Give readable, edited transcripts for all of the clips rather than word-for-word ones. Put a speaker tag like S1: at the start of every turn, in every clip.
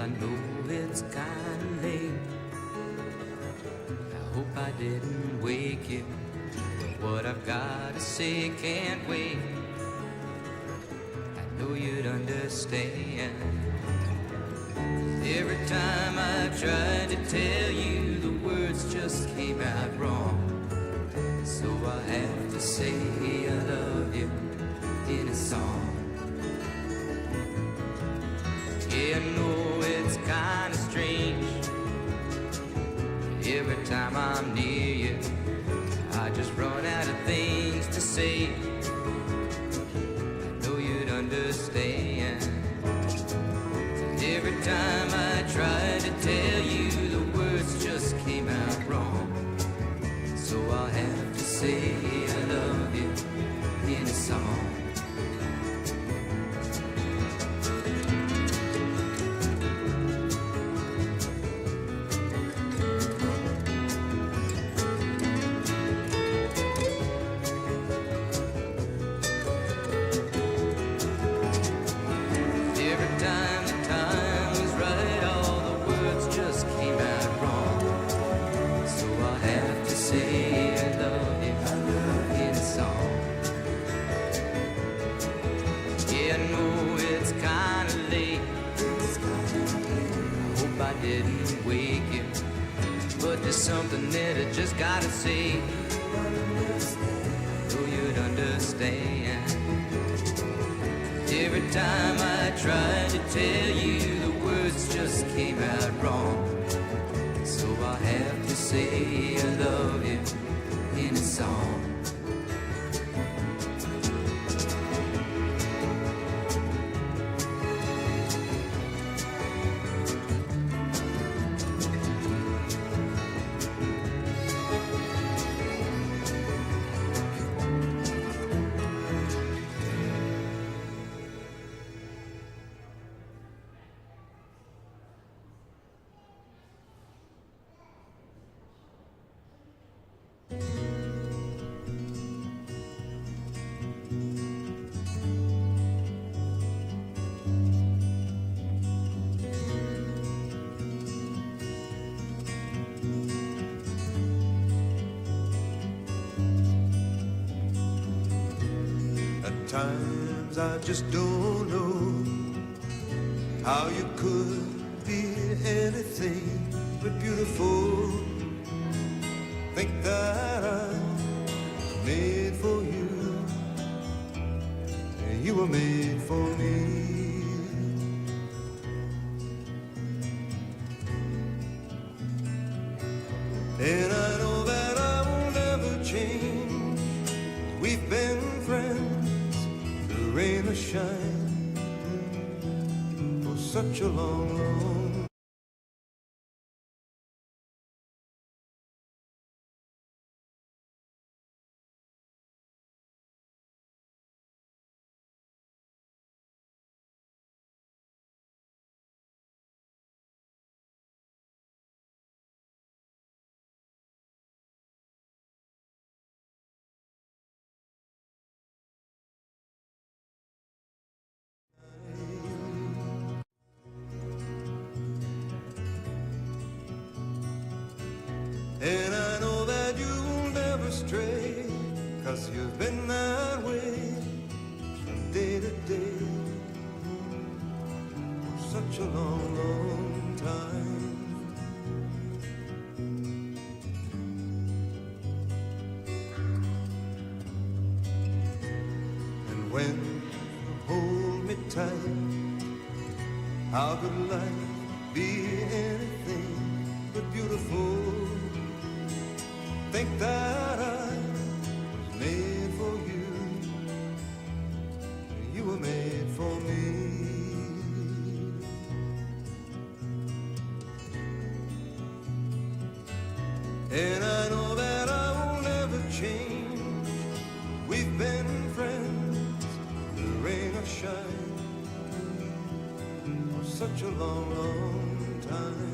S1: I know it's kinda late. I hope I didn't wake you, but what I've gotta say can't wait. I know you'd understand. Every time I tried to tell you, the words just came out wrong. So I have to say I love you in a song. Yeah, I know it's kinda strange. Every time I'm near you, I just run out of things to say. I know you'd understand. Every time I try to tell you, the words just came out wrong. So I'll have to say I love you in a song. Something that I just gotta say, so you'd understand. Every time I tried to tell you, the words just came out wrong. So I have to say I love you in a song.
S2: Times I just don't know how you could be anything but beautiful. Think that I'm made for you, and you were made for me. And I know that I will never change. We've been friends, rain or shine, for such a long, long And I know that you'll never stray, 'cause you've been that way from day to day for such a long, long time. And when you hold me tight, how could life be anything but beautiful? Think that I was made for you, and you were made for me. And I know that I will never change. We've been friends, the rain or shine, for such a long, long time.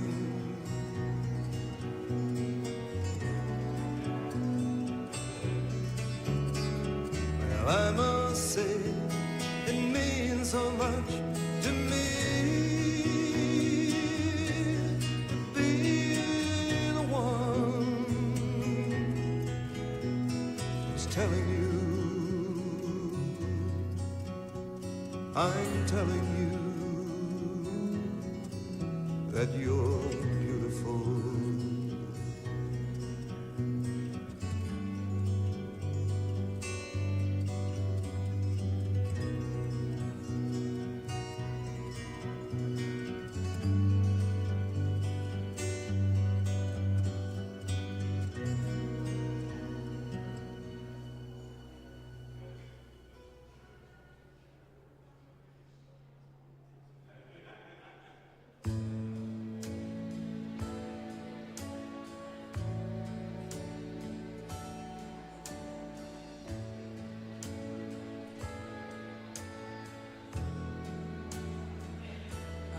S2: I must say it means so much to me. I'm telling you that you're beautiful.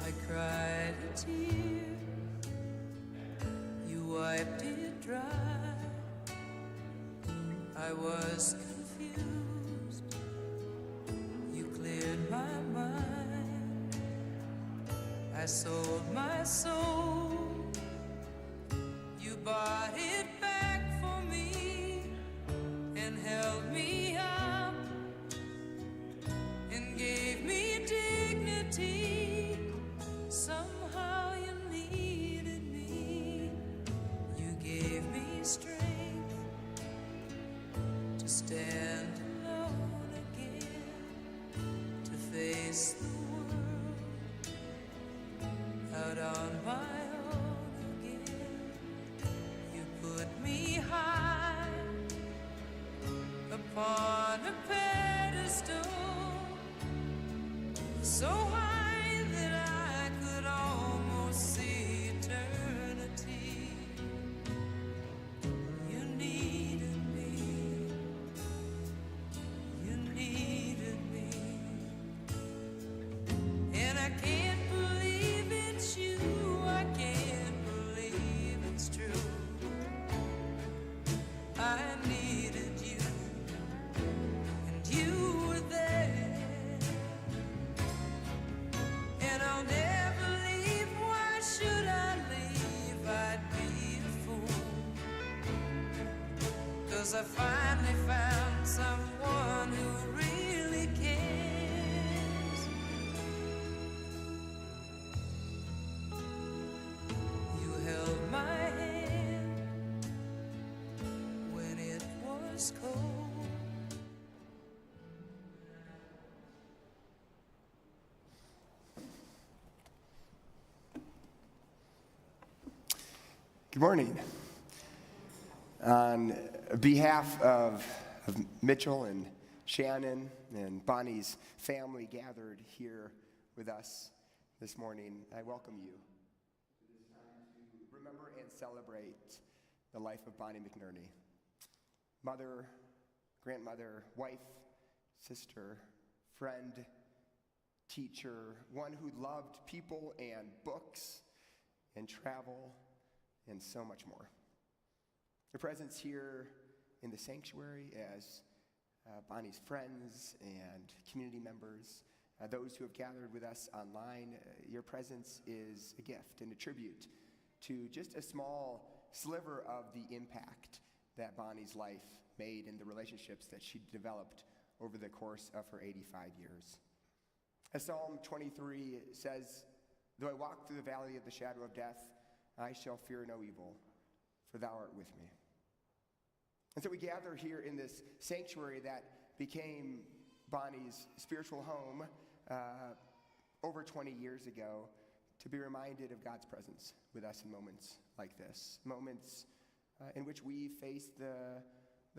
S1: I cried a tear, you wiped it dry. I was confused, you cleared my mind. I sold my soul, you bought it back for me and held me up and gave me dignity. Somehow you needed me. You gave me strength to stand alone again, to face the world out on my own again. You put me high upon a pedestal, so high that I could almost see eternity. You needed me. You needed me. And I can't believe it's you. I can't believe it's true. I needed you, and you were there. And I'll never leave. Why should I leave? I'd be a fool. 'Cause I finally found someone who really cares. You held my hand when it was cold.
S3: Good morning. On behalf of Mitchell and Shannon and Bonnie's family gathered here with us this morning, I welcome you to this time to remember and celebrate the life of Bonny McNerney. Mother, grandmother, wife, sister, friend, teacher, one who loved people and books and travel and so much more. Your presence here in the sanctuary as Bonnie's friends and community members, those who have gathered with us online, your presence is a gift and a tribute to just a small sliver of the impact that Bonnie's life made in the relationships that she developed over the course of her 85 years. As Psalm 23 says, "Though I walk through the valley of the shadow of death, I shall fear no evil, for thou art with me." And so we gather here in this sanctuary that became Bonnie's spiritual home over 20 years ago to be reminded of God's presence with us in moments like this, moments in which we face the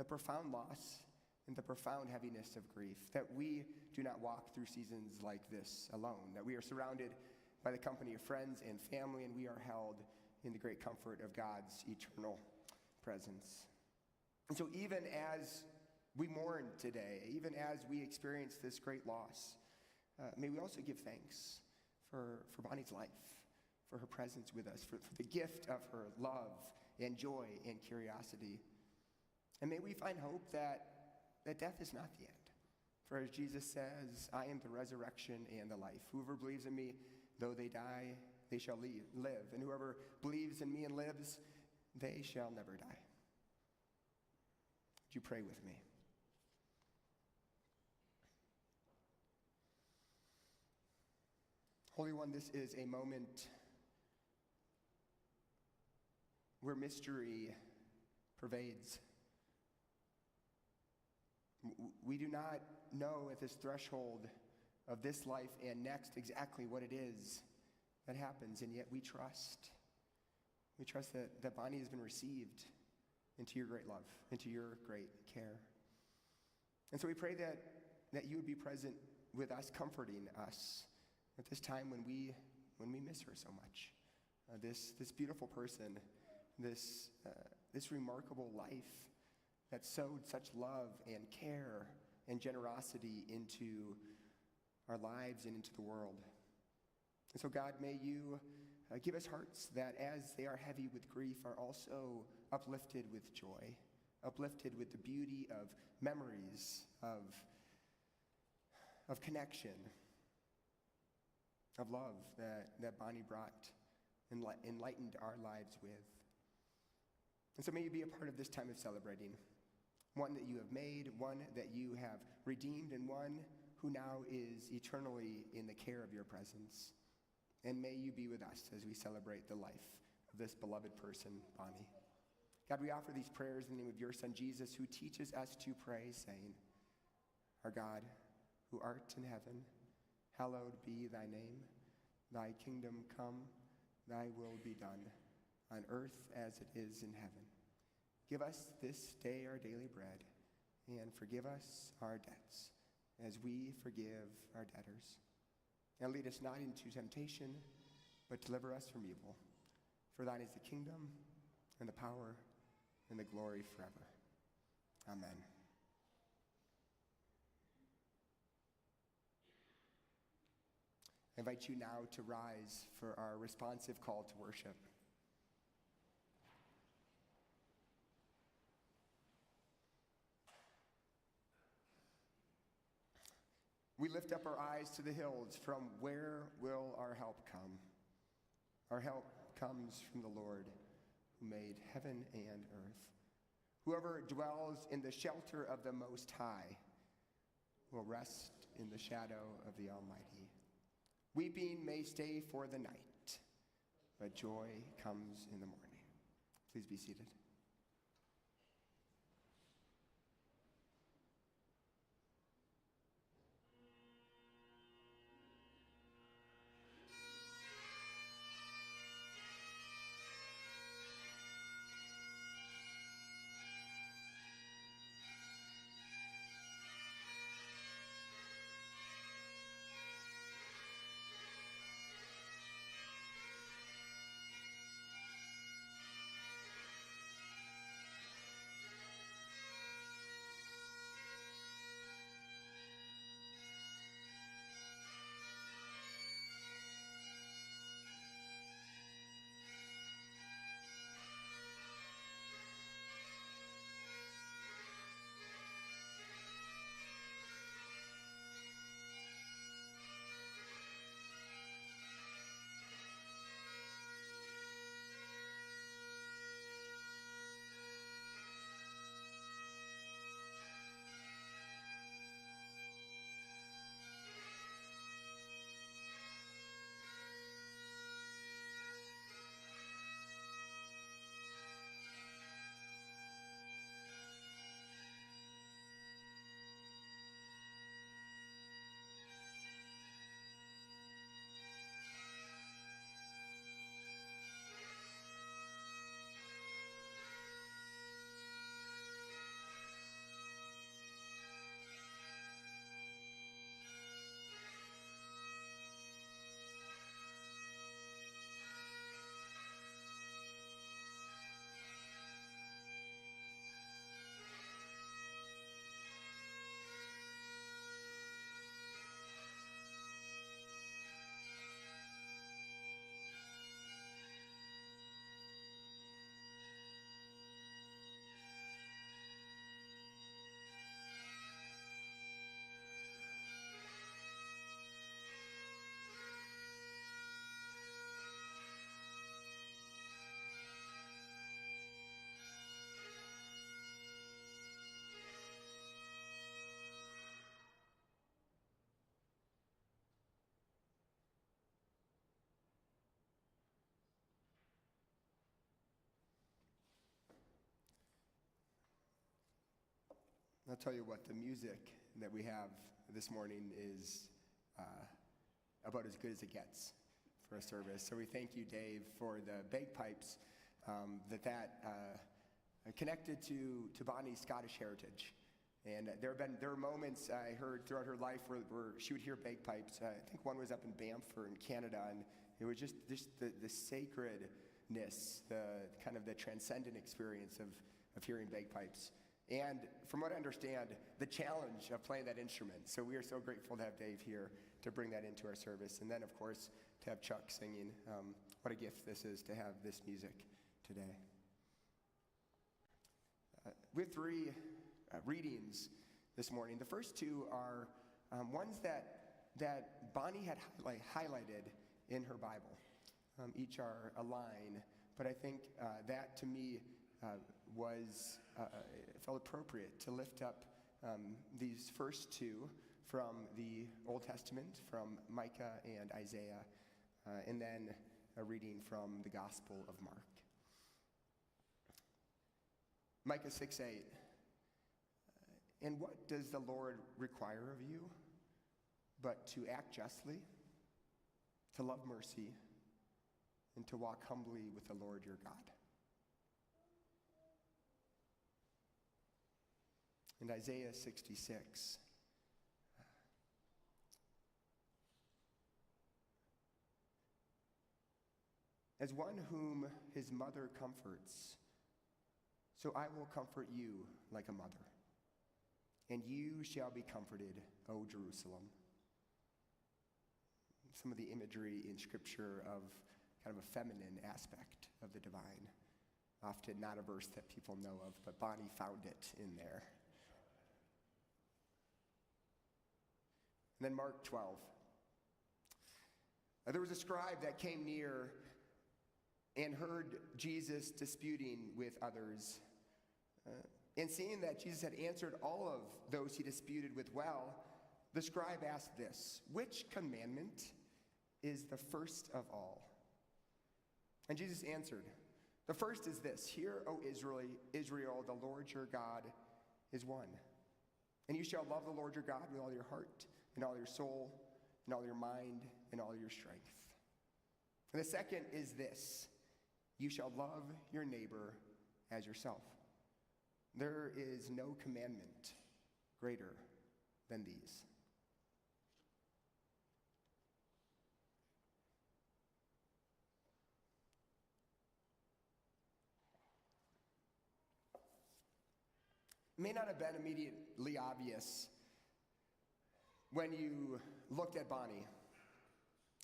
S3: profound loss and the profound heaviness of grief, that we do not walk through seasons like this alone, that we are surrounded by the company of friends and family, and we are held in the great comfort of God's eternal presence. And so even as we mourn today, even as we experience this great loss, may we also give thanks for Bonnie's life, for her presence with us, for the gift of her love and joy and curiosity. And may we find hope that death is not the end. For as Jesus says, "I am the resurrection and the life. Whoever believes in me, though they die, they shall live. And whoever believes in me and lives, they shall never die." Would you pray with me? Holy One, this is a moment where mystery pervades. We do not know at this threshold of this life and next exactly what it is that happens, and yet we trust. We trust that Bonnie has been received into your great love, into your great care. And so we pray that you would be present with us, comforting us at this time when we miss her so much. This beautiful person, this remarkable life that sowed such love and care and generosity into our lives and into the world. And so God, may you give us hearts that as they are heavy with grief are also uplifted with joy, uplifted with the beauty of memories, of connection, of love that Bonnie brought and enlightened our lives with. And so may you be a part of this time of celebrating, one that you have made, one that you have redeemed, and one who now is eternally in the care of your presence. And may you be with us as we celebrate the life of this beloved person, Bonnie. God, we offer these prayers in the name of your Son, Jesus, who teaches us to pray, saying, Our God, who art in heaven, hallowed be thy name. Thy kingdom come, thy will be done, on earth as it is in heaven. Give us this day our daily bread, and forgive us our debts, as we forgive our debtors. And lead us not into temptation, but deliver us from evil. For thine is the kingdom, and the power, and the glory forever. Amen. I invite you now to rise for our responsive call to worship. We lift up our eyes to the hills. From where will our help come? Our help comes from the Lord, who made heaven and earth. Whoever dwells in the shelter of the Most High will rest in the shadow of the Almighty. Weeping may stay for the night, but joy comes in the morning. Please be seated. I'll tell you what, the music that we have this morning is about as good as it gets for a service. So we thank you, Dave, for the bagpipes that connected to Bonnie's Scottish heritage. And there are moments I heard throughout her life where she would hear bagpipes. I think one was up in Banff in Canada, and it was just the sacredness, the kind of the transcendent experience of hearing bagpipes. And from what I understand, the challenge of playing that instrument. So we are so grateful to have Dave here to bring that into our service. And then, of course, to have Chuck singing. What a gift this is to have this music today. We have three readings this morning. The first two are ones that Bonnie had highlighted in her Bible. Each are a line, but I think that to me felt appropriate to lift up these first two from the Old Testament, from Micah and Isaiah, and then a reading from the Gospel of Mark. Micah 6:8. And what does the Lord require of you but to act justly, to love mercy, and to walk humbly with the Lord your God? And Isaiah 66. As one whom his mother comforts, so I will comfort you like a mother, and you shall be comforted, O Jerusalem. Some of the imagery in Scripture of kind of a feminine aspect of the divine. Often not a verse that people know of, but Bonnie found it in there. And then Mark 12. There was a scribe that came near and heard Jesus disputing with others. And seeing that Jesus had answered all of those he disputed with well, the scribe asked this: which commandment is the first of all? And Jesus answered, the first is this: hear, O Israel, the Lord your God is one. And you shall love the Lord your God with all your heart, and all your soul, and all your mind, and all your strength. And the second is this: you shall love your neighbor as yourself. There is no commandment greater than these. It may not have been immediately obvious when you looked at Bonnie,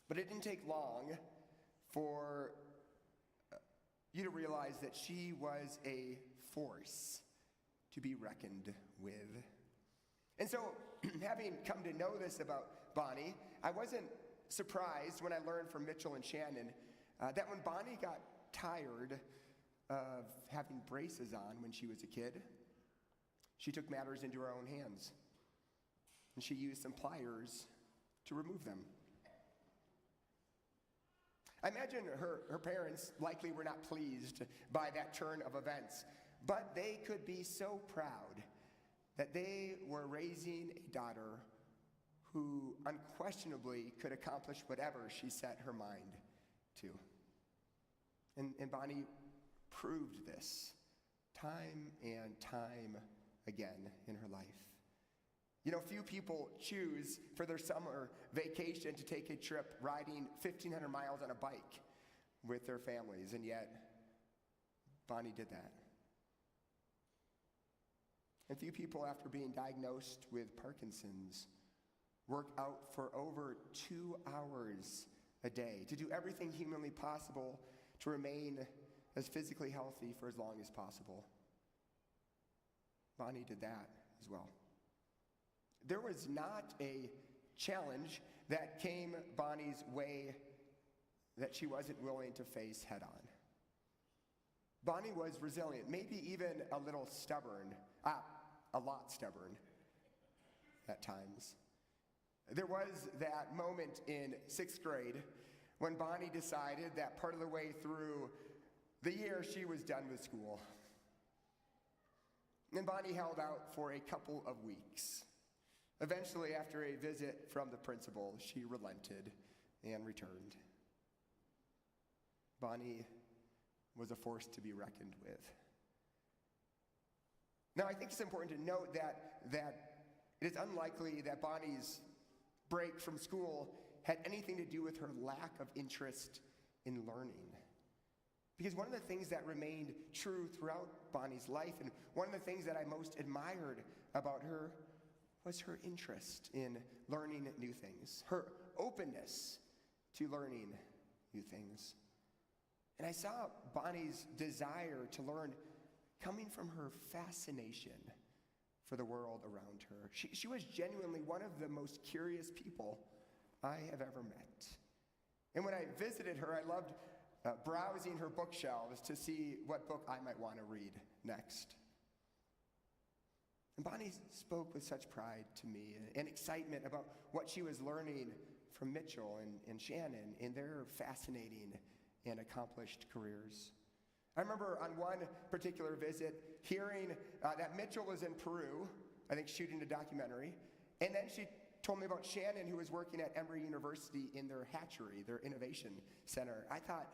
S3: but it didn't take long for you to realize that she was a force to be reckoned with. And so, having come to know this about Bonnie, I wasn't surprised when I learned from Mitchell and Shannon that when Bonnie got tired of having braces on when she was a kid, she took matters into her own hands, and she used some pliers to remove them. I imagine her parents likely were not pleased by that turn of events, but they could be so proud that they were raising a daughter who unquestionably could accomplish whatever she set her mind to. And Bonnie proved this time and time again in her life. You know, few people choose for their summer vacation to take a trip riding 1,500 miles on a bike with their families, and yet Bonnie did that. And few people, after being diagnosed with Parkinson's, work out for over 2 hours a day to do everything humanly possible to remain as physically healthy for as long as possible. Bonnie did that as well. There was not a challenge that came Bonnie's way that she wasn't willing to face head on. Bonnie was resilient, maybe even a little stubborn, a lot stubborn at times. There was that moment in 6th grade when Bonnie decided that part of the way through the year she was done with school. And Bonnie held out for a couple of weeks. Eventually, after a visit from the principal, she relented and returned. Bonnie was a force to be reckoned with. Now, I think it's important to note that it is unlikely that Bonnie's break from school had anything to do with her lack of interest in learning. Because one of the things that remained true throughout Bonnie's life, and one of the things that I most admired about her, was her interest in learning new things, her openness to learning new things. And I saw Bonnie's desire to learn coming from her fascination for the world around her. She was genuinely one of the most curious people I have ever met. And when I visited her, I loved browsing her bookshelves to see what book I might want to read next. And Bonnie spoke with such pride to me and excitement about what she was learning from Mitchell and Shannon in their fascinating and accomplished careers. I remember on one particular visit hearing that Mitchell was in Peru, I think shooting a documentary, and then she told me about Shannon, who was working at Emory University in their hatchery, their innovation center. I thought,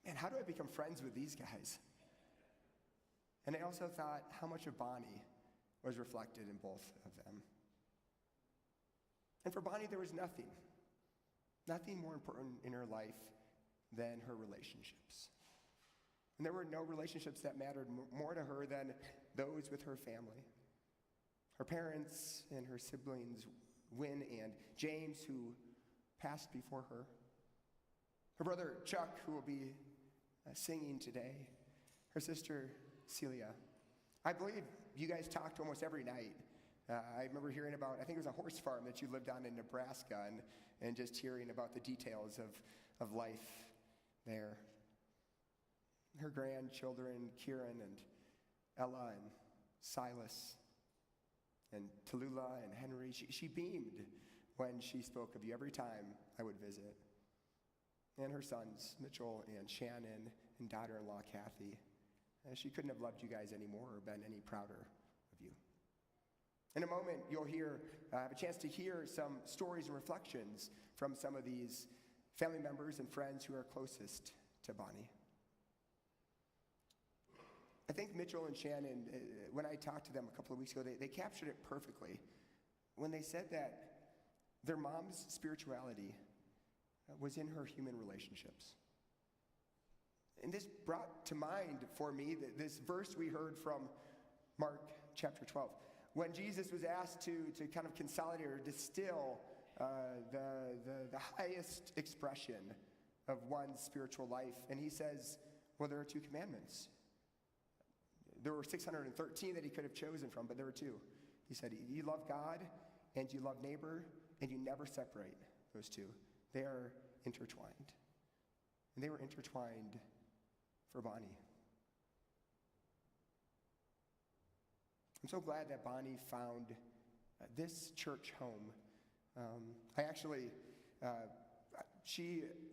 S3: man, how do I become friends with these guys? And I also thought how much of Bonnie was reflected in both of them. And for Bonnie, there was nothing more important in her life than her relationships. And there were no relationships that mattered more to her than those with her family. Her parents and her siblings, Wynn and James, who passed before her. Her brother, Chuck, who will be singing today. Her sister, Celia. I believe you guys talked almost every night. I remember hearing about, I think it was a horse farm that you lived on in Nebraska, and just hearing about the details of life there. Her grandchildren, Kieran and Ella and Silas and Tallulah and Henry, she beamed when she spoke of you every time I would visit. And her sons, Mitchell and Shannon, and daughter-in-law, Kathy. She couldn't have loved you guys any more or been any prouder of you. In a moment, you'll have a chance to hear some stories and reflections from some of these family members and friends who are closest to Bonnie. I think Mitchell and Shannon, when I talked to them a couple of weeks ago, they captured it perfectly when they said that their mom's spirituality was in her human relationships. And this brought to mind for me this verse we heard from Mark chapter 12. When Jesus was asked to kind of consolidate or distill the highest expression of one's spiritual life, and he says, well, there are two commandments. There were 613 that he could have chosen from, but there were two. He said, you love God and you love neighbor, and you never separate those two. They are intertwined. And they were intertwined for Bonnie. I'm so glad that Bonnie found this church home.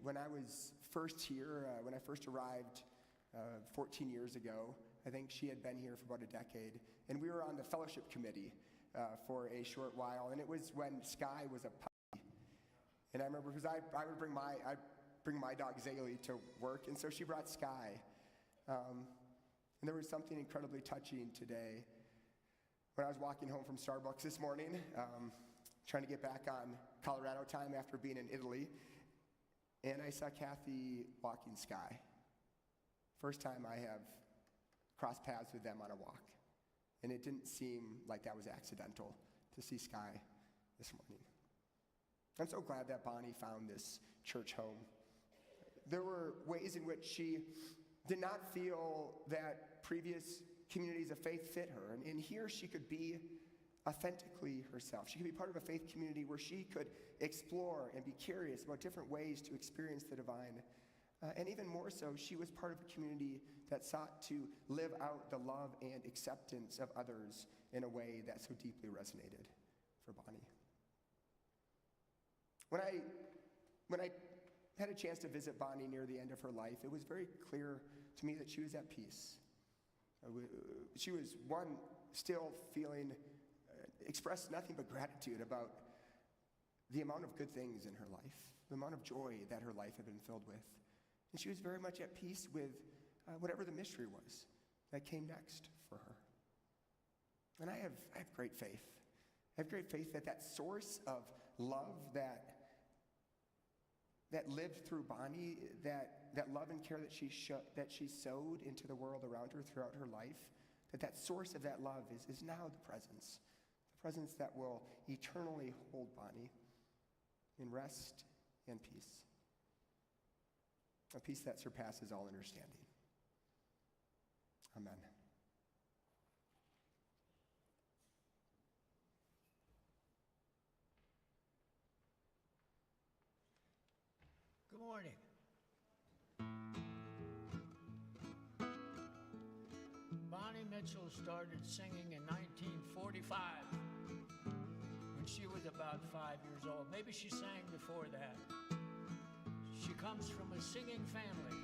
S3: When I was first here, when I first arrived 14 years ago, I think she had been here for about a decade, and we were on the fellowship committee for a short while, and it was when Sky was a puppy. And I remember, because I would bring my dog Zaylee to work, and so she brought Sky. And there was something incredibly touching today when I was walking home from Starbucks this morning, trying to get back on Colorado time after being in Italy, and I saw Kathy walking Sky. First time I have crossed paths with them on a walk. And it didn't seem like that was accidental to see Sky this morning. I'm so glad that Bonnie found this church home. There were ways in which she did not feel that previous communities of faith fit her. And here she could be authentically herself. She could be part of a faith community where she could explore and be curious about different ways to experience the divine. And even more so, she was part of a community that sought to live out the love and acceptance of others in a way that so deeply resonated for Bonnie. When I had a chance to visit Bonnie near the end of her life, it was very clear to me that she was at peace. She was one still feeling, expressed nothing but gratitude about the amount of good things in her life, the amount of joy that her life had been filled with. And she was very much at peace with whatever the mystery was that came next for her. And I have great faith. I have great faith that source of love that lived through Bonny, that love and care that she sowed into the world around her throughout her life, that source of that love is now the presence that will eternally hold Bonny in rest and peace, a peace that surpasses all understanding. Amen.
S4: Good morning. Bonny Mitchell started singing in 1945 when she was about 5 years old. Maybe she sang before that. She comes from a singing family.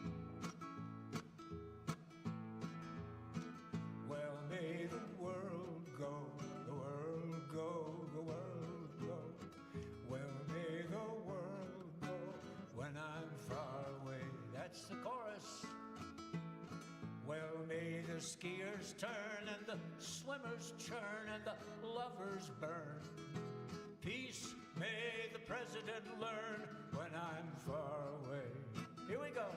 S4: Well, may the world go, the world go, the world go. Well, may the world go when I'm far away. That's the chorus. Well, may the skiers turn and the swimmers churn and the lovers burn. Peace may the president learn when I'm far away. Here we go.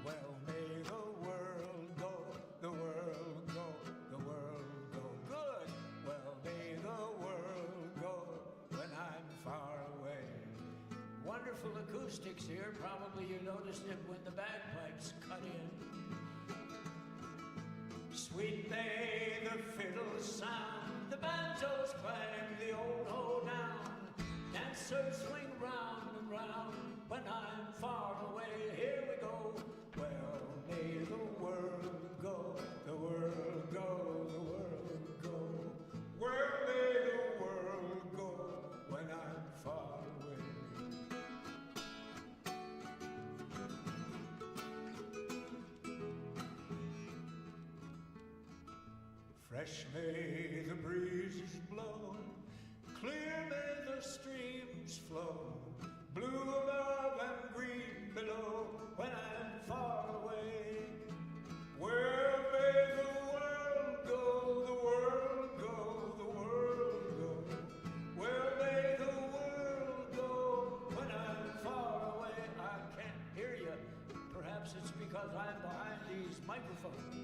S4: Well, may the world go, the world go, the world go. Good. Well, may the world go when I'm far away. Wonderful acoustics here. Probably you noticed it when the bagpipes cut in. Sweet may the fiddles sound, the banjos clang, the old hoedown. Dancers swing round and round when I'm far away. Here we go. Well, may the world go, the world go, the world go. Where may the world go when I'm far away? Fresh may the breezes blow, clear may the streams flow, blue above and green below when I'm far away. Where may the world go, the world go, the world go. Where may the world go when I'm far away? I can't hear you. Perhaps it's because I'm behind these microphones.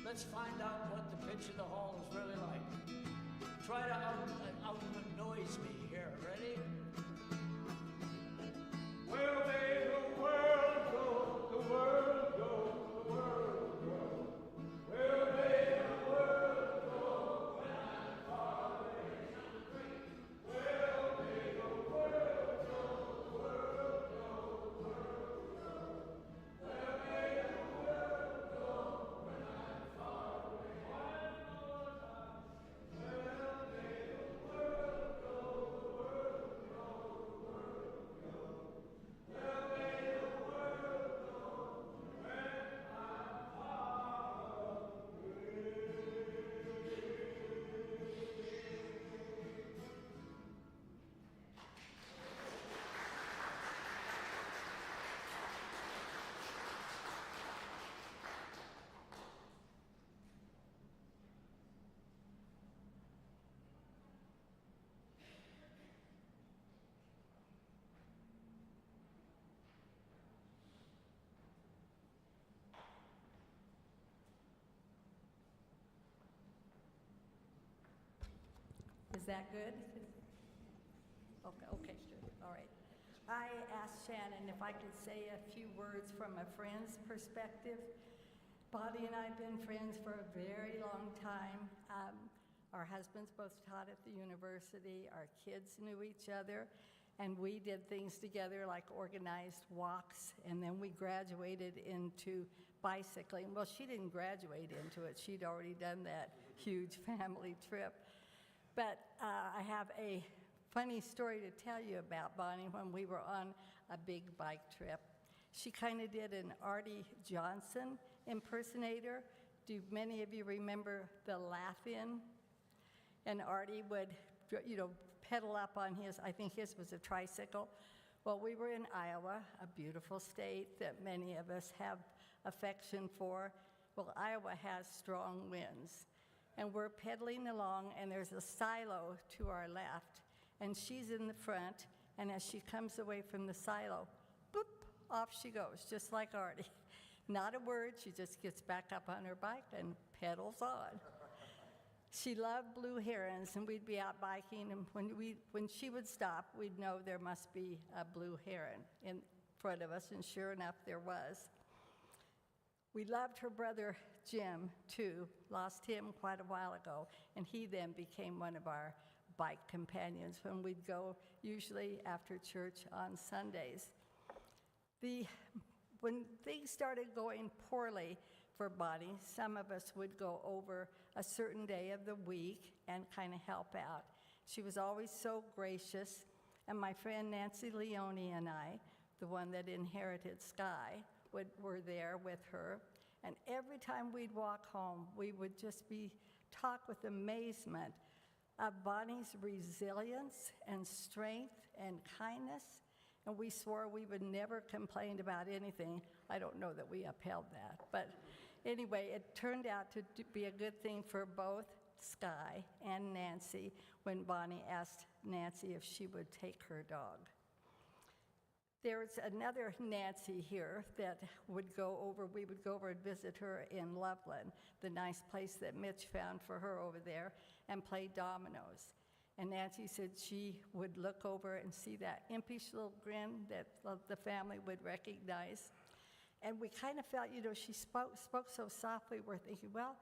S4: Let's find out what the pitch of the hall is really like. Try to out-noise me here. Ready? Well, may the world go, the world go, the world go. Well, may the world go when I'm far away. Well, may the world go, the world go, the world go. Well, may the world go when I'm far away. One more time. Well, may the world go, the world go, the world go. Well, may the world go when I'm far away.
S5: Is that good? Okay, good. All right. I asked Shannon if I could say a few words from a friend's perspective. Bonny and I have been friends for a very long time. Our husbands both taught at the university. Our kids knew each other. And we did things together like organized walks. And then we graduated into bicycling. Well, she didn't graduate into it. She'd already done that huge family trip. But I have a funny story to tell you about Bonny when we were on a big bike trip. She kind of did an Artie Johnson impersonator, Do many of you remember the Laugh-In? And Artie would, pedal up on his, I think his was a tricycle. Well, we were in Iowa, a beautiful state that many of us have affection for. Well, Iowa has strong winds. And we're pedaling along, and there's a silo to our left. And she's in the front, and as she comes away from the silo, boop, off she goes, just like Artie. Not a word, she just gets back up on her bike and pedals on. She loved blue herons, and we'd be out biking, and when she would stop, we'd know there must be a blue heron in front of us, and sure enough, there was. We loved her brother, Jim, too. Lost him quite a while ago, and he then became one of our bike companions when we'd go, usually after church on Sundays. When things started going poorly for Bonnie, some of us would go over a certain day of the week and kind of help out. She was always so gracious, and my friend Nancy Leone and I, the one that inherited Sky, were there with her. And every time we'd walk home, we would just be talk with amazement of Bonnie's resilience and strength and kindness. And we swore we would never complain about anything. I don't know that we upheld that. But anyway, it turned out to be a good thing for both Sky and Nancy when Bonnie asked Nancy if she would take her dog. There's another Nancy here that we would go over and visit her in Loveland, the nice place that Mitch found for her over there, and play dominoes. And Nancy said she would look over and see that impish little grin that the family would recognize. And we kind of felt, she spoke so softly, we're thinking, well,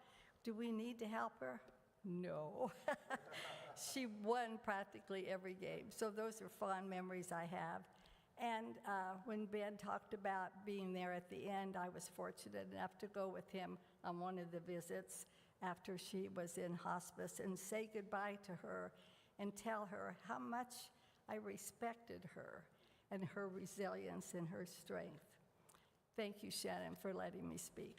S5: do we need to help her? No. She won practically every game. So those are fond memories I have. And when Ben talked about being there at the end, I was fortunate enough to go with him on one of the visits after she was in hospice and say goodbye to her and tell her how much I respected her and her resilience and her strength. Thank you, Shannon, for letting me speak.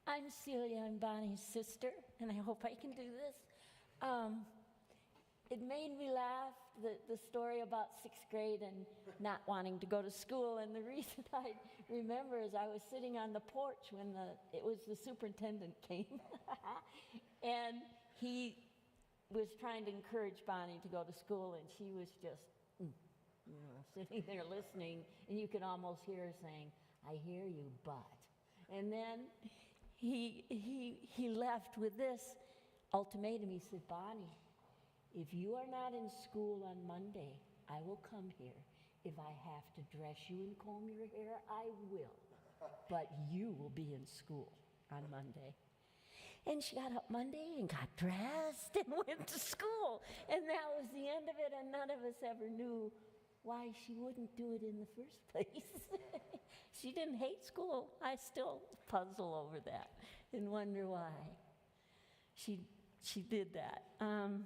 S6: I'm Celia, I'm Bonnie's sister, and I hope I can do this. It made me laugh, the story about 6th grade and not wanting to go to school, and the reason I remember is I was sitting on the porch when the superintendent came, and he was trying to encourage Bonnie to go to school, and she was just, sitting there listening, and you could almost hear her saying, "I hear you, but," and then he left with this ultimatum. He said, "Bonnie, if you are not in school on Monday, I will come here. If I have to dress you and comb your hair, I will. But you will be in school on Monday." And she got up Monday and got dressed and went to school. And that was the end of it, and none of us ever knew why she wouldn't do it in the first place. She didn't hate school. I still puzzle over that and wonder why she did that. And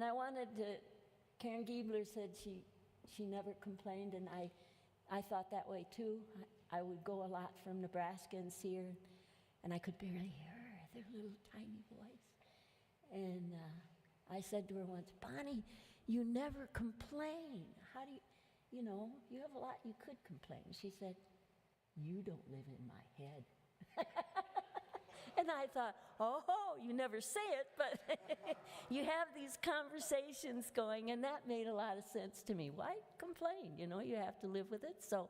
S6: I wanted to, Karen Giebler said she never complained, and I thought that way too. I would go a lot from Nebraska and see her, and I could barely hear her, their little tiny voice. And I said to her once, "Bonnie, you never complain. How do you have a lot you could complain." She said, "You don't live in my head." And I thought, oh, you never say it, but you have these conversations going, and that made a lot of sense to me. Why complain? You have to live with it, so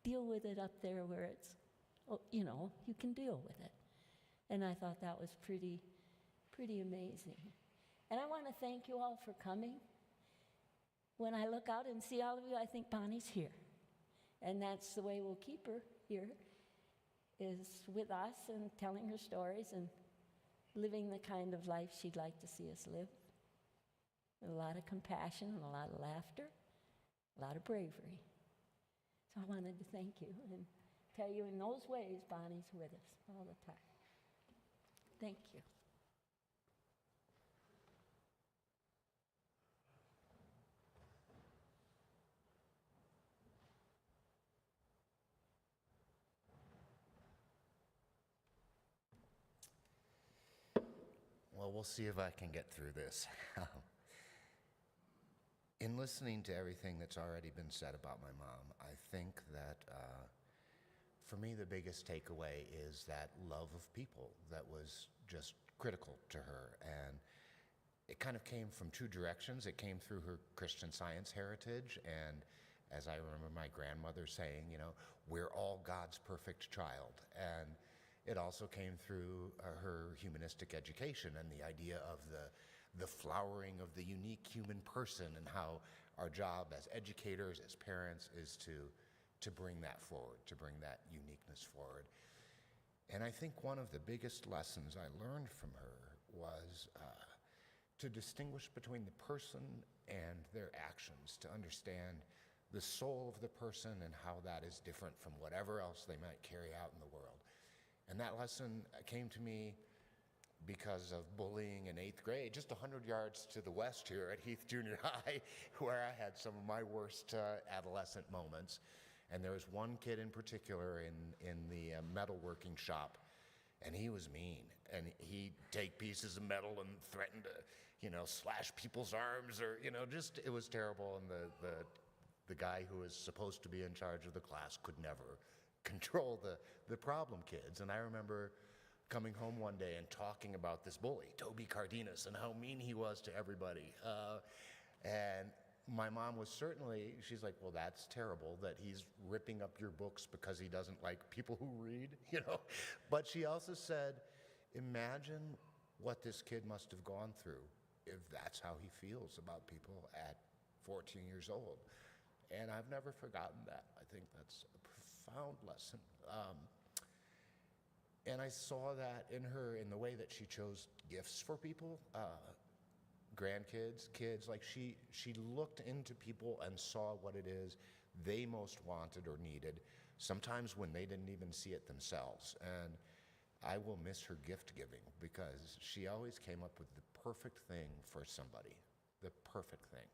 S6: deal with it up there where it's, you can deal with it. And I thought that was pretty amazing. And I want to thank you all for coming. When I look out and see all of you, I think Bonnie's here. And that's the way we'll keep her here, is with us and telling her stories. living the kind of life she'd like to see us live. With a lot of compassion and a lot of laughter, a lot of bravery. So I wanted to thank you and tell you in those ways Bonnie's with us all the time. Thank you.
S7: Well, we'll see if I can get through this. In listening to everything that's already been said about my mom, I think that for me the biggest takeaway is that love of people that was just critical to her. And it kind of came from two directions. It came through her Christian Science heritage, and as I remember my grandmother saying, you know, we're all God's perfect child. And it also came through her humanistic education and the idea of the flowering of the unique human person, and how our job as educators, as parents, is to bring that forward, to bring that uniqueness forward. And I think one of the biggest lessons I learned from her was to distinguish between the person and their actions, to understand the soul of the person and how that is different from whatever else they might carry out in the world. And that lesson came to me because of bullying in 8th grade, just 100 yards to the west here at Heath Junior High, where I had some of my worst adolescent moments. And there was one kid in particular in the metalworking shop, and he was mean. And he'd take pieces of metal and threaten to, you know, slash people's arms, or, you know, just, it was terrible. And the guy who was supposed to be in charge of the class could never control the problem kids. And I remember coming home one day and talking about this bully, Toby Cardenas, and how mean he was to everybody. And my mom was certainly, she's like, well, that's terrible that he's ripping up your books because he doesn't like people who read, you know. But she also said, imagine what this kid must have gone through if that's how he feels about people at 14 years old. And I've never forgotten that. I think that's a profound lesson. And I saw that in her, in the way that she chose gifts for people, grandkids, kids. Like she looked into people and saw what it is they most wanted or needed, sometimes when they didn't even see it themselves. And I will miss her gift giving, because she always came up with the perfect thing for somebody, the perfect thing.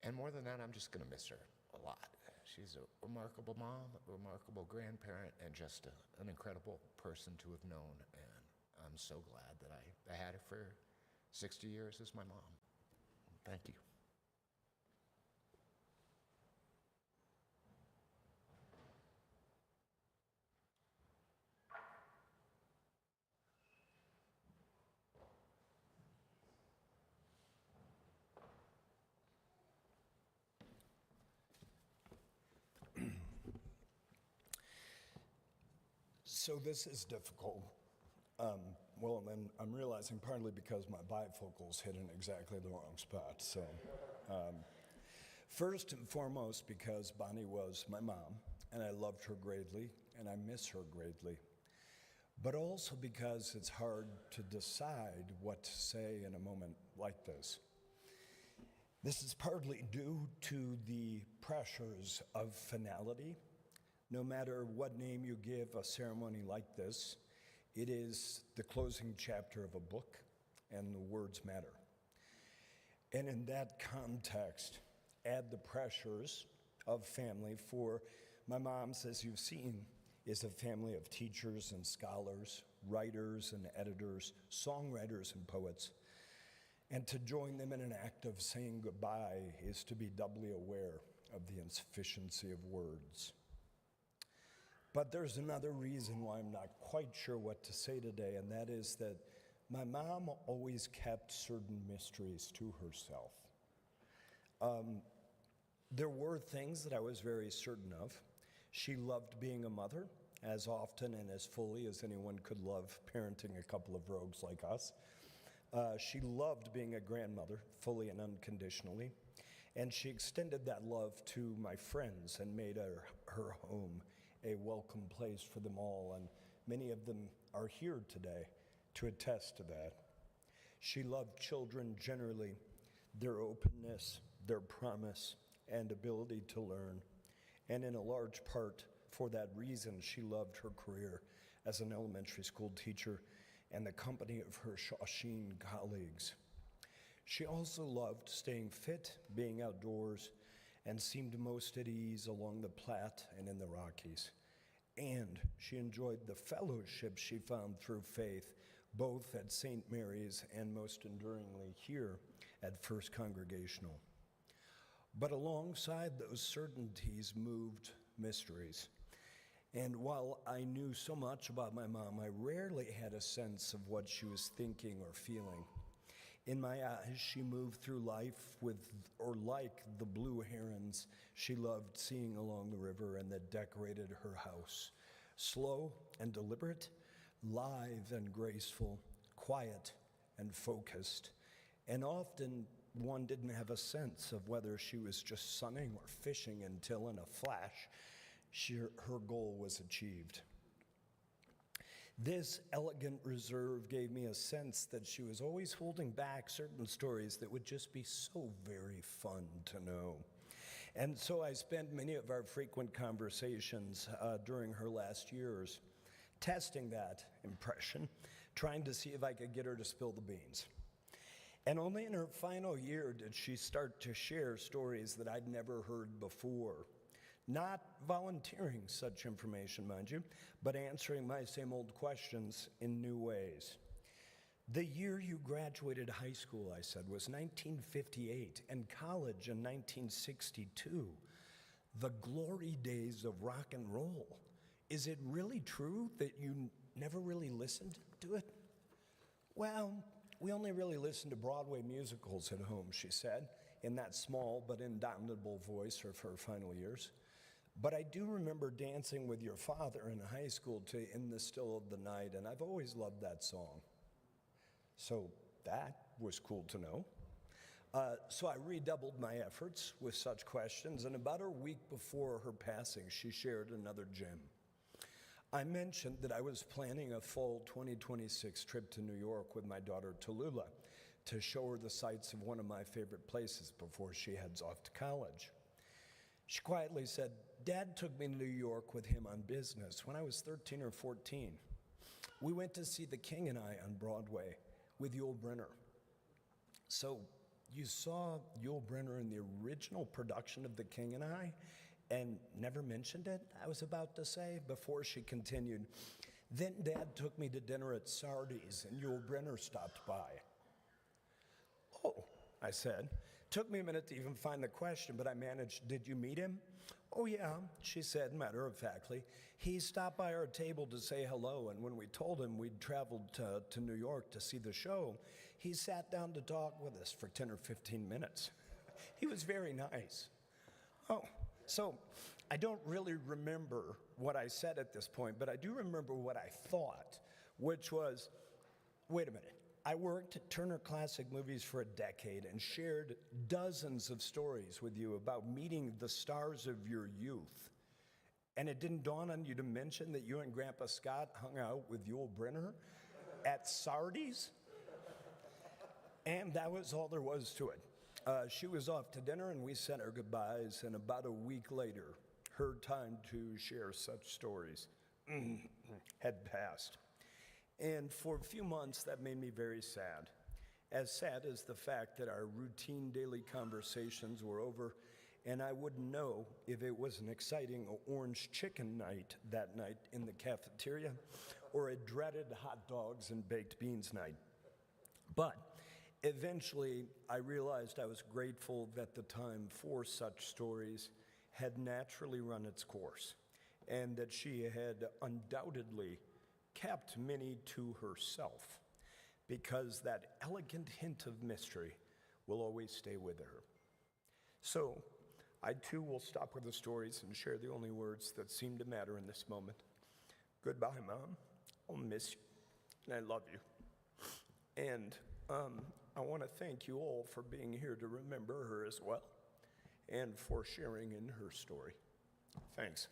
S7: And more than that, I'm just going to miss her a lot. She's a remarkable mom, a remarkable grandparent, and just an incredible person to have known. And I'm so glad that I had her for 60 years as my mom. Thank you.
S4: So this is difficult. Well, and I'm realizing partly because my bifocals hit in exactly the wrong spot. So first and foremost, because Bonnie was my mom, and I loved her greatly, and I miss her greatly. But also because it's hard to decide what to say in a moment like this. This is partly due to the pressures of finality. No matter what name you give a ceremony like this, it is the closing chapter of a book, and the words matter. And in that context, add the pressures of family. For my mom's, as you've seen, is a family of teachers and scholars, writers and editors, songwriters and poets. And to join them in an act of saying goodbye is to be doubly aware of the insufficiency of words. But there's another reason why I'm not quite sure what to say today, and that is that my mom always kept certain mysteries to herself. There were things that I was very certain of. She loved being a mother as often and as fully as anyone could love parenting a couple of rogues like us. She loved being a grandmother fully and unconditionally, and she extended that love to my friends and made her home a welcome place for them all. And
S8: Many of them are here today to attest to that. She loved children generally, their openness, their promise, and ability to learn. And in a large part, for that reason, she loved her career as an elementary school teacher and the company of her Shawshene colleagues. She also loved staying fit, being outdoors, and seemed most at ease along the Platte and in the Rockies. And she enjoyed the fellowship she found through faith, both at St. Mary's and most enduringly here at First Congregational. But alongside those certainties moved mysteries. And while I knew so much about my mom, I rarely had a sense of what she was thinking or feeling. In my eyes, she moved through life with, or like the blue herons she loved seeing along the river and that decorated her house. Slow and deliberate, lithe and graceful, quiet and focused. And often one didn't have a sense of whether she was just sunning or fishing until in a flash, her goal was achieved. This elegant reserve gave me a sense that she was always holding back certain stories that would just be so very fun to know. And so I spent many of our frequent conversations during her last years testing that impression, trying to see if I could get her to spill the beans. And only in her final year did she start to share stories that I'd never heard before. Not volunteering such information, mind you, but answering my same old questions in new ways. The year you graduated high school, I said, was 1958, and college in 1962. The glory days of rock and roll. Is it really true that you never really listened to it? Well, we only really listened to Broadway musicals at home, she said, in that small but indomitable voice of her final years. But I do remember dancing with your father in high school to In the Still of the Night, and I've always loved that song. So that was cool to know. So I redoubled my efforts with such questions, and about a week before her passing, she shared another gem. I mentioned that I was planning a fall 2026 trip to New York with my daughter Tallulah to show her the sights of one of my favorite places before she heads off to college. She quietly said, "Dad took me to New York with him on business when I was 13 or 14. We went to see The King and I on Broadway with Yul Brynner." So you saw Yul Brynner in the original production of The King and I and never mentioned it, I was about to say, before she continued. Then Dad took me to dinner at Sardi's and Yul Brynner stopped by. Oh, I said. Took me a minute to even find the question, but I managed. Did you meet him? Oh, yeah, she said matter-of-factly. He stopped by our table to say hello, and when we told him we'd traveled to New York to see the show, he sat down to talk with us for 10 or 15 minutes. He was very nice. Oh, so I don't really remember what I said at this point, but I do remember what I thought, which was, wait a minute. I worked at Turner Classic Movies for a decade and shared dozens of stories with you about meeting the stars of your youth. And it didn't dawn on you to mention that you and Grandpa Scott hung out with Yul Brynner at Sardi's? And that was all there was to it. She was off to dinner and we said our goodbyes, and about a week later, her time to share such stories had passed. And for a few months, that made me very sad. As sad as the fact that our routine daily conversations were over, and I wouldn't know if it was an exciting orange chicken night that night in the cafeteria or a dreaded hot dogs and baked beans night. But eventually, I realized I was grateful that the time for such stories had naturally run its course, and that she had undoubtedly kept many to herself, because that elegant hint of mystery will always stay with her. So I too will stop with the stories and share the only words that seem to matter in this moment. Goodbye, Mom. I'll miss you, and I love you. And I want to thank you all for being here to remember her as well, and for sharing in her story. Thanks.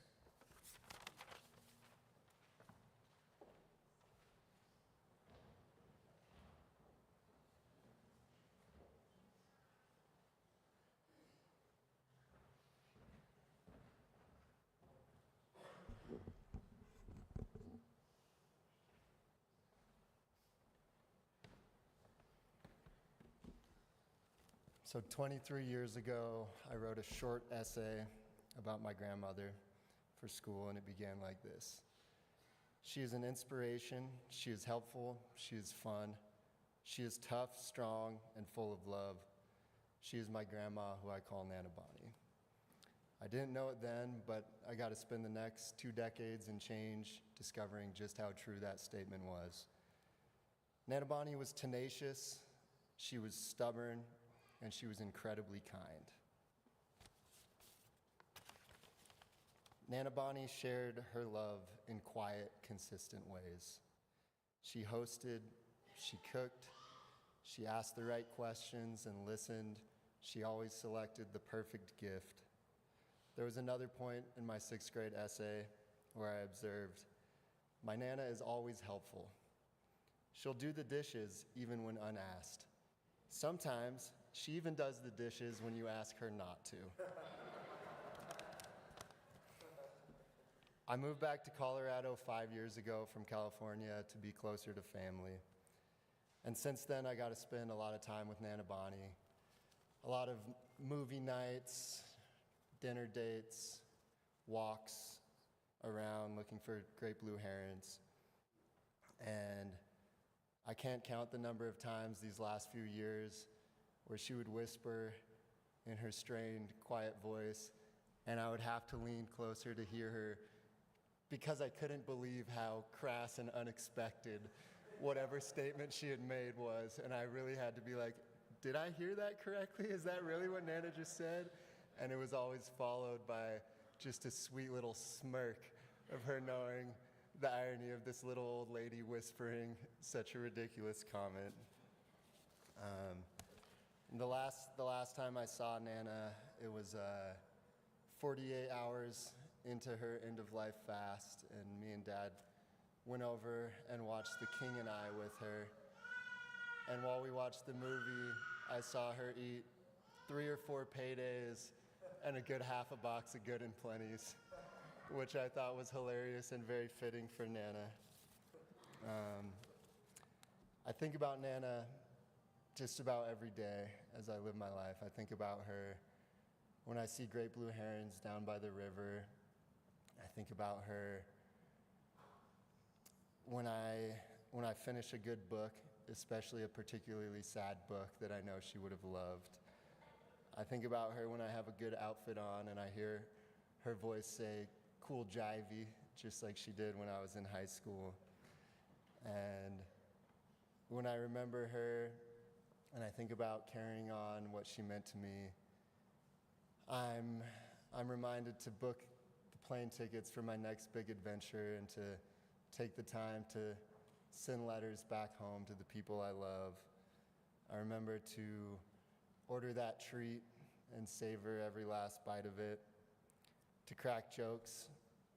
S9: So 23 years ago, I wrote a short essay about my grandmother for school, and it began like this. She is an inspiration, she is helpful, she is fun, she is tough, strong, and full of love. She is my grandma, who I call Nana Bonny. I didn't know it then, but I got to spend the next 2 decades and change discovering just how true that statement was. Nana Bonny was tenacious, she was stubborn, and she was incredibly kind. Nana Bonny shared her love in quiet, consistent ways. She hosted, she cooked, she asked the right questions and listened. She always selected the perfect gift. There was another point in my 6th grade essay where I observed, my Nana is always helpful. She'll do the dishes even when unasked. Sometimes she even does the dishes when you ask her not to. I moved back to Colorado 5 years ago from California to be closer to family. And since then, I got to spend a lot of time with Nana Bonny. A lot of movie nights, dinner dates, walks around looking for great blue herons. And I can't count the number of times these last few years where she would whisper in her strained, quiet voice, and I would have to lean closer to hear her because I couldn't believe how crass and unexpected whatever statement she had made was. And I really had to be like, did I hear that correctly? Is that really what Nana just said? And it was always followed by just a sweet little smirk of her knowing the irony of this little old lady whispering such a ridiculous comment. The last time I saw Nana, it was 48 hours into her end-of-life fast, and me and Dad went over and watched The King and I with her. And while we watched the movie, I saw her eat 3 or 4 paydays and a good half a box of Good and Plenty's, which I thought was hilarious and very fitting for Nana. I think about Nana just about every day as I live my life. I think about her when I see great blue herons down by the river. I think about her when I finish a good book, especially a particularly sad book that I know she would have loved. I think about her when I have a good outfit on and I hear her voice say, "Cool jivey," just like she did when I was in high school. And when I remember her and I think about carrying on what she meant to me, I'm reminded to book the plane tickets for my next big adventure and to take the time to send letters back home to the people I love. I remember to order that treat and savor every last bite of it, to crack jokes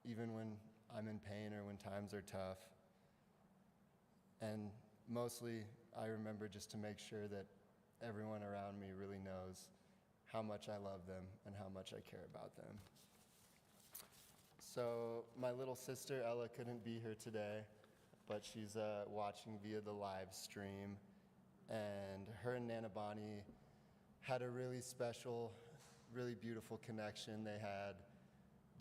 S9: even when I'm in pain or when times are tough. And mostly, I remember just to make sure that everyone around me really knows how much I love them and how much I care about them. So my little sister Ella couldn't be here today, but she's watching via the live stream. And her and Nana Bonny had a really special, really beautiful connection. They had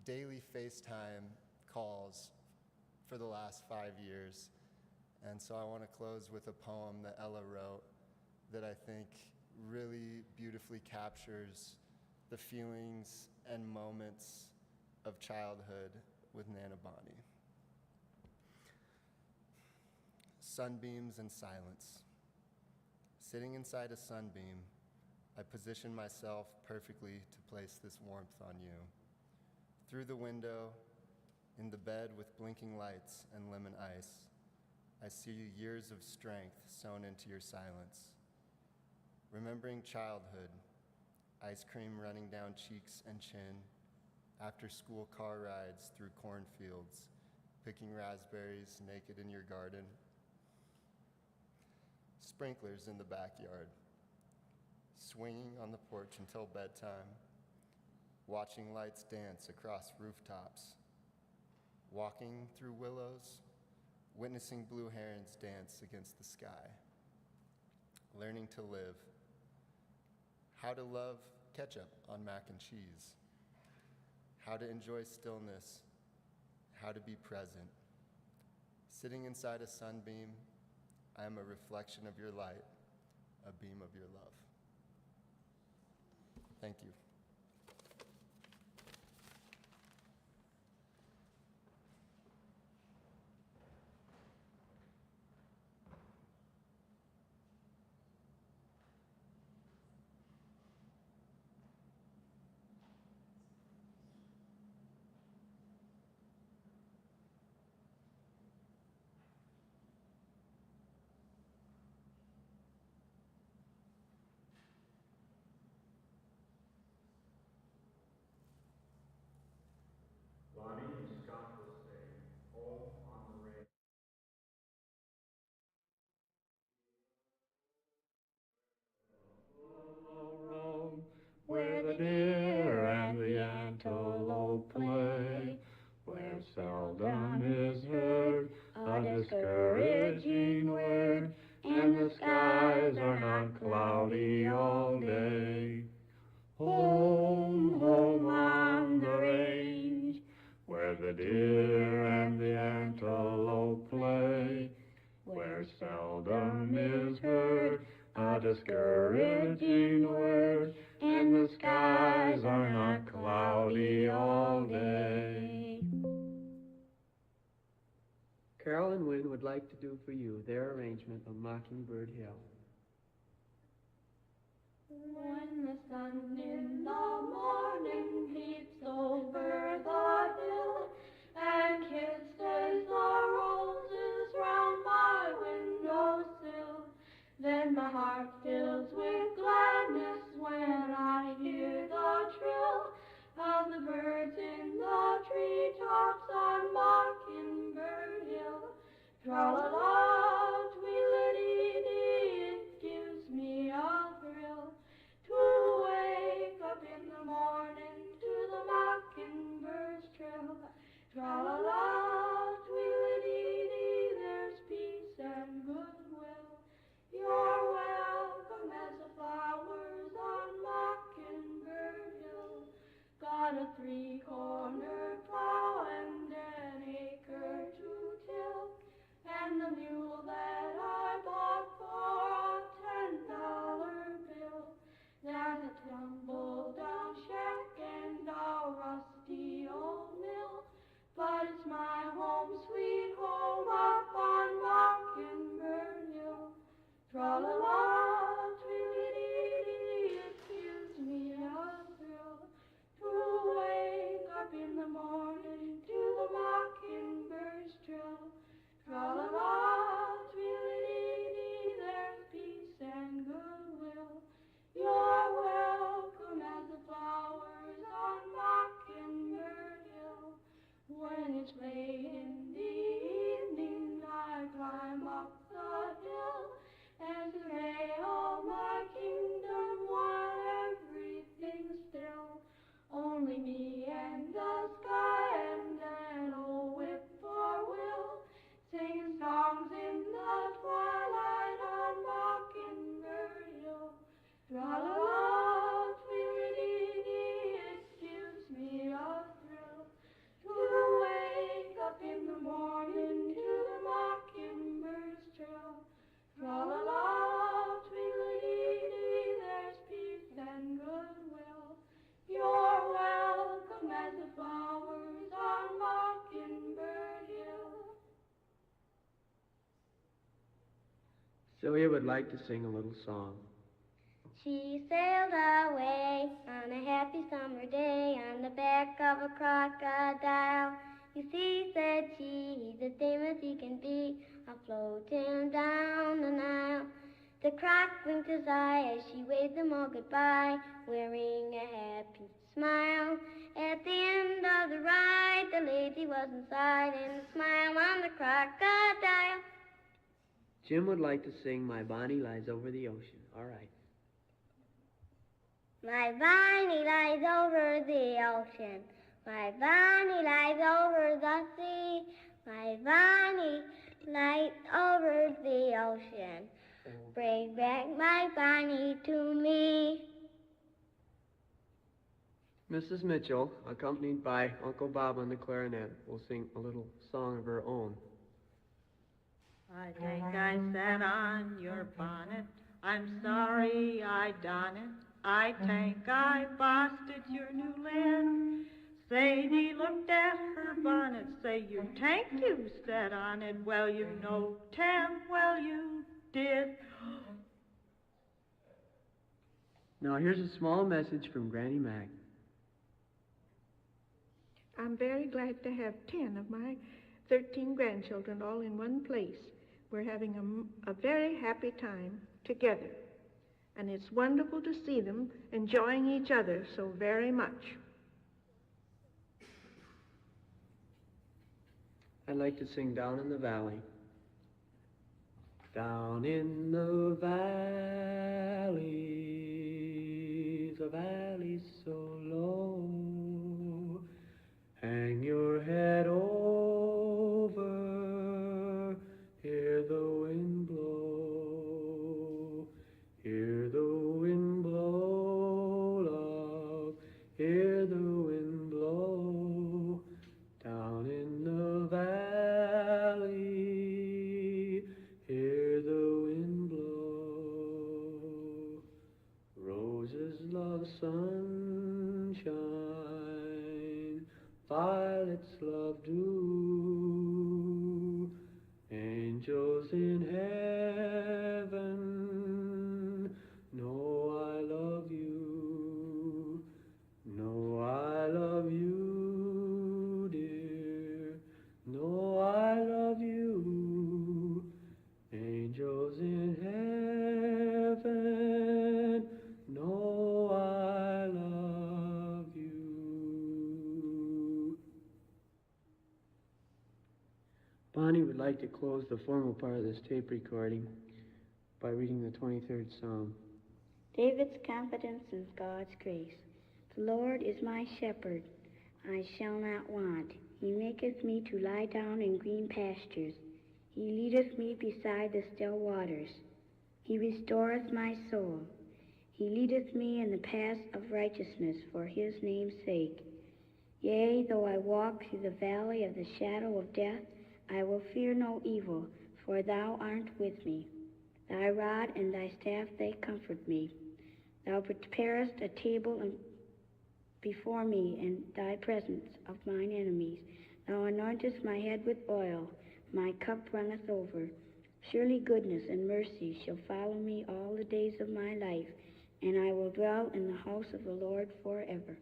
S9: daily FaceTime calls for the last 5 years. And so I want to close with a poem that Ella wrote that I think really beautifully captures the feelings and moments of childhood with Nana Bonny. Sunbeams and silence. Sitting inside a sunbeam, I position myself perfectly to place this warmth on you. Through the window, in the bed with blinking lights and lemon ice, I see years of strength sewn into your silence. Remembering childhood, ice cream running down cheeks and chin, after school car rides through cornfields, picking raspberries naked in your garden. Sprinklers in the backyard, swinging on the porch until bedtime, watching lights dance across rooftops, walking through willows, witnessing blue herons dance against the sky, learning to live, how to love ketchup on mac and cheese, how to enjoy stillness, how to be present. Sitting inside a sunbeam, I am a reflection of your light, a beam of your love. Thank you.
S10: Bonnie and Scott will sing Home on the Range. Where the deer and the antelope play, where seldom is heard a discouraging word, and the skies are not cloudy all day. Home, home on the range, where the deer and the antelope play, where seldom is heard a discouraging word, and the skies are not cloudy all day.
S11: Carol and Wynn would like to do for you their arrangement of Mockingbird Hill.
S6: When the sun in the morning peeps over the hill and kisses the roses round my windowsill, then my heart fills with gladness when I hear the trill of the birds in the treetops on Mockingbird Hill. Tra-la-la, tweedledee, it gives me a thrill to wake up in the morning to the mockingbird's trill. Tra-la-la, tweedledee, there's peace and goodwill. You're welcome as the flowers on Mockingbird Hill. Got a three-cornered plow and an acre to till, and the mule that I bought for a $10 bill. There's a tumble-down shack and a rusty old mill, but it's my home, sweet home, up on Mockingbird Hill. Tra-la-la, tweedledee, it gives me a thrill to wake up in the morning to the mockingbird's trill. Tra-la-la, tweedledee, there's peace and goodwill. You're welcome as the flowers on Mockingbird Hill. When it's late in the evening, I climb up the hill and survey all my kingdom while everything's still. Only me and the sky and an old whippoorwill, singing songs in the twilight on Mockingbird Hill. Tra-la-la, tweedledee, it gives me a thrill to wake up in the morning to the mockingbird's trill. Tra-la-la, tweedledee, there's peace and goodwill. You're welcome as the flowers on Mockingbird Hill.
S11: Celia would like to sing a little song.
S12: She sailed away on a happy summer day on the back of a crocodile. You see, said she, he's as tame as he can be, afloat him down the Nile. The croc winked his eye as she waved them all goodbye, wearing a happy smile. At the end of the ride, the lady was inside, and a smile on the crocodile.
S11: Jim would like to sing My Bonnie Lies Over the Ocean. All right.
S12: My Bonnie lies over the ocean. My Bonnie lies over the sea. My Bonnie lies over the ocean. Bring back my Bonnie to me.
S11: Mrs. Mitchell, accompanied by Uncle Bob on the clarinet, will sing a little song of her own.
S13: I think I sat on your bonnet. I'm sorry I done it. I think I busted your new lid. Sadie looked at her bonnet, say you tank you sat on it. Well, you know, Tam, well, you did.
S11: Now here's a small message from Granny Mac.
S14: I'm very glad to have 10 of my 13 grandchildren all in one place. We're having a very happy time together. And it's wonderful to see them enjoying each other so very much.
S11: I'd like to sing Down in the Valley. Down in the valley so low, hang your head over, hear the wind blow, hear the wind blow, love, hear the wind blow, down in the valley, hear the wind blow. Roses love sunshine, violets love dew, angels in heaven know I love you, know I love you, dear, know I love you, angels in heaven know I love you. Bonnie would like to close the formal part of this tape recording by reading the 23rd Psalm.
S12: David's confidence in God's grace. The Lord is my shepherd, I shall not want. He maketh me to lie down in green pastures. He leadeth me beside the still waters. He restoreth my soul. He leadeth me in the paths of righteousness for his name's sake. Yea, though I walk through the valley of the shadow of death, I will fear no evil, for thou art with me. Thy rod and thy staff, they comfort me. Thou preparest a table before me in thy presence of mine enemies. Thou anointest my head with oil, my cup runneth over. Surely goodness and mercy shall follow me all the days of my life, and I will dwell in the house of the Lord forever.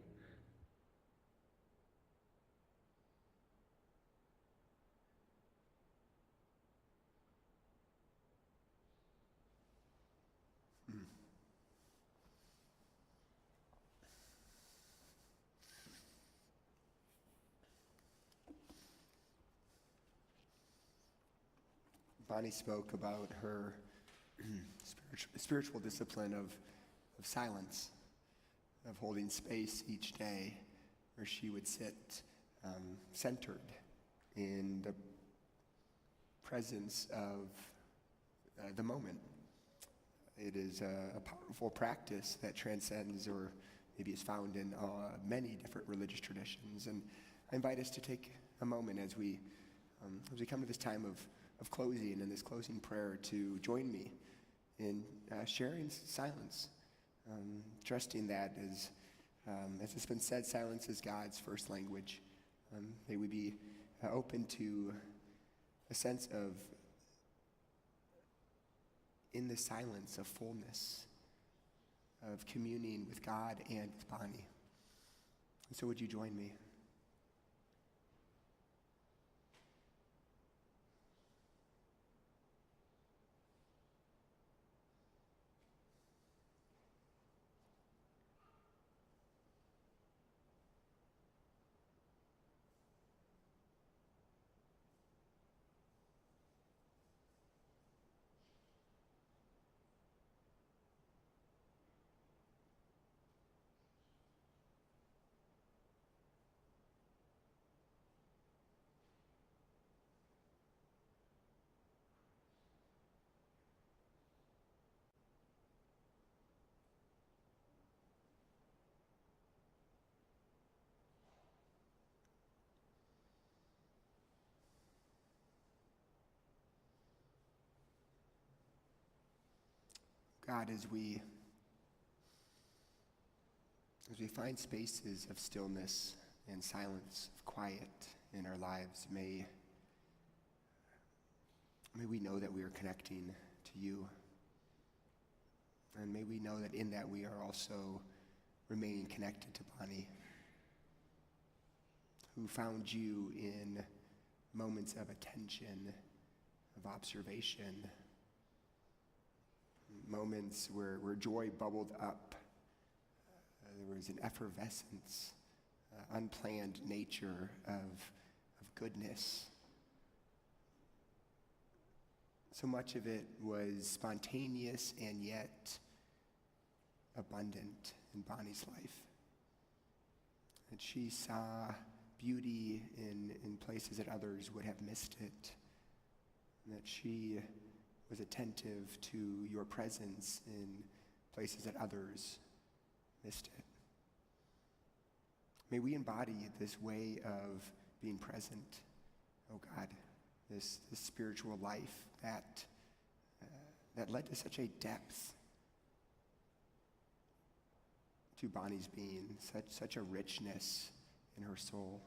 S3: Bonnie spoke about her spiritual discipline of silence, of holding space each day where she would sit centered in the presence of the moment. It is a powerful practice that transcends or maybe is found in many different religious traditions. And I invite us to take a moment as we come to this time of closing and this closing prayer to join me in sharing silence, trusting that as it's been said, silence is God's first language. May we be open to a sense of, in the silence, of fullness, of communing with God and with Bonnie. And so would you join me? God, as we find spaces of stillness and silence, of quiet in our lives, may we know that we are connecting to you. And may we know that in that we are also remaining connected to Bonnie, who found you in moments of attention, of observation, moments where joy bubbled up. There was an effervescence, unplanned nature of goodness. So much of it was spontaneous and yet abundant in Bonnie's life. And she saw beauty in places that others would have missed it. And that she was attentive to your presence in places that others missed it. May we embody this way of being present, oh God, this spiritual life that led to such a depth to Bonnie's being, such a richness in her soul,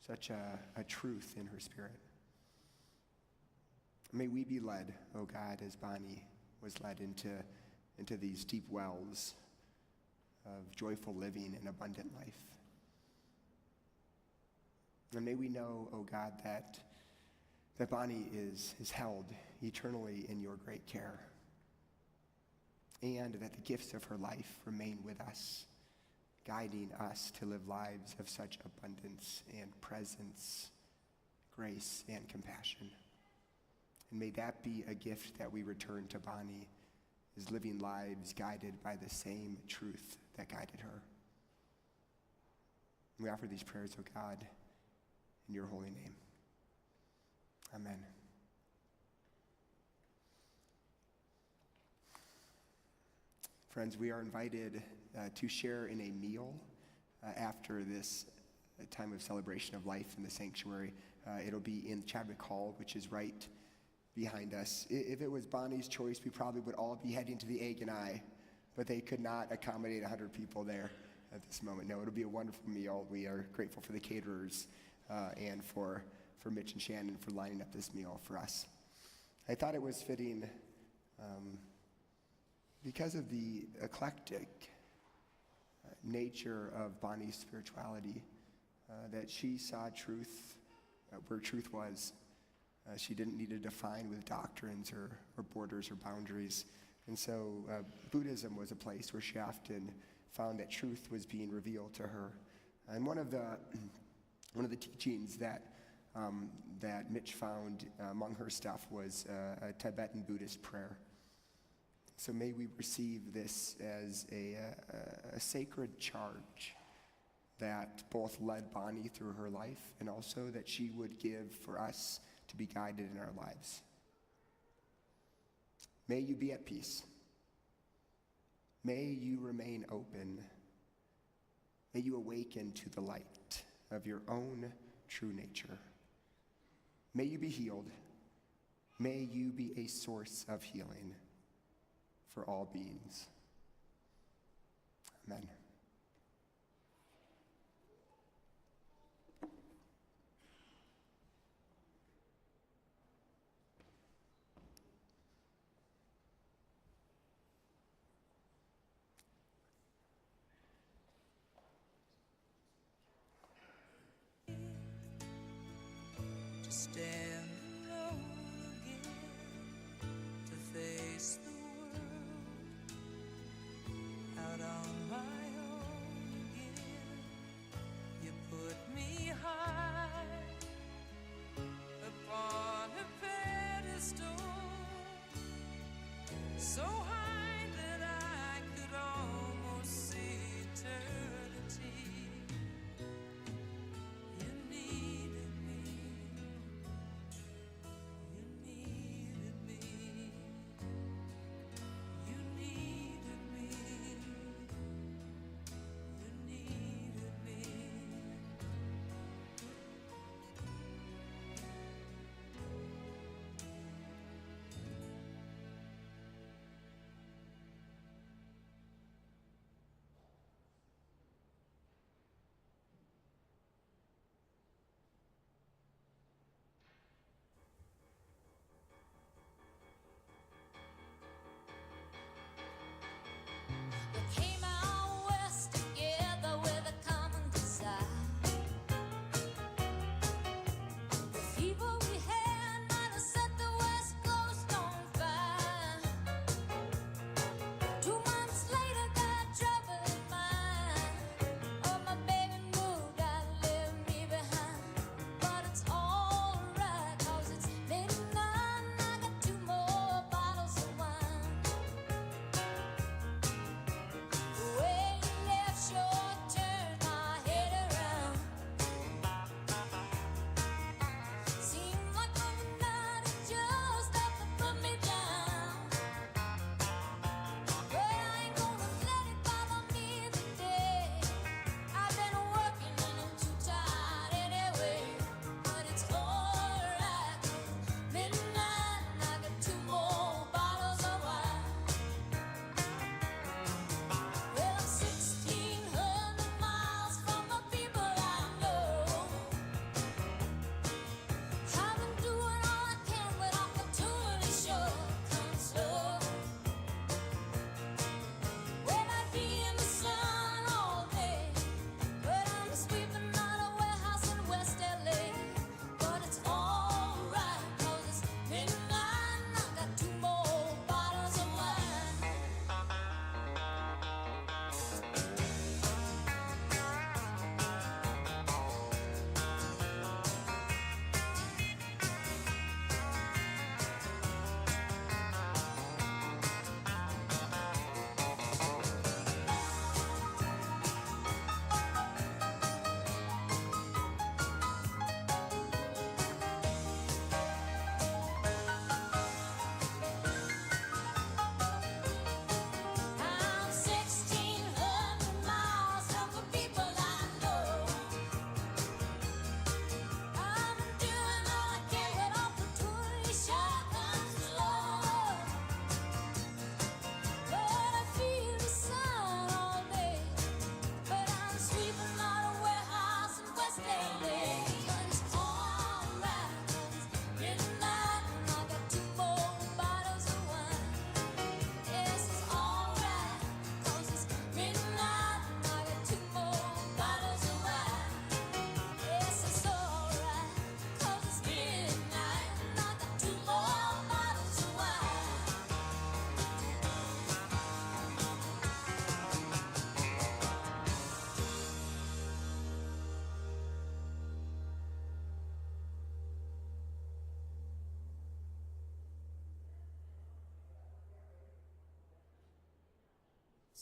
S3: such a truth in her spirit. May we be led, oh God, as Bonnie was led into these deep wells of joyful living and abundant life. And may we know, oh God, that Bonnie is held eternally in your great care, and that the gifts of her life remain with us, guiding us to live lives of such abundance and presence, grace and compassion. And may that be a gift that we return to Bonnie, is living lives guided by the same truth that guided her. We offer these prayers, O God, in your holy name. Amen. Friends, we are invited to share in a meal after this time of celebration of life in the sanctuary. It'll be in Chadwick Hall, which is right behind us. If it was Bonnie's choice, we probably would all be heading to the Egg and I, but they could not accommodate 100 people there at this moment. No, it'll be a wonderful meal. We are grateful for the caterers and for Mitch and Shannon for lining up this meal for us. I thought it was fitting because of the eclectic nature of Bonnie's spirituality, that she saw truth where truth was. She didn't need to define with doctrines or borders or boundaries. And so Buddhism was a place where she often found that truth was being revealed to her. And one of the teachings that Mitch found among her stuff was a Tibetan Buddhist prayer. So may we receive this as a sacred charge that both led Bonnie through her life and also that she would give for us to be guided in our lives. May you be at peace. May you remain open. May you awaken to the light of your own true nature. May you be healed. May you be a source of healing for all beings. Amen.
S1: Stand alone again to face the world out on my own again. You put me high upon a pedestal, so high that I could almost see eternity. You needed me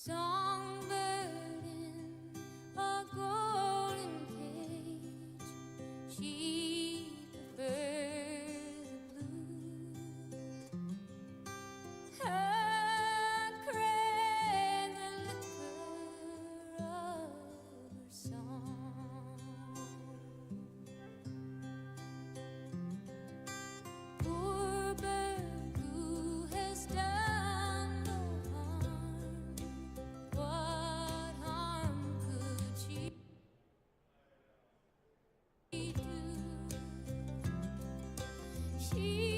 S15: Songbird in a golden cage, she prefers the blue. Her craze the liquor of her song. Poor bird who has done no harm, what harm could she do? She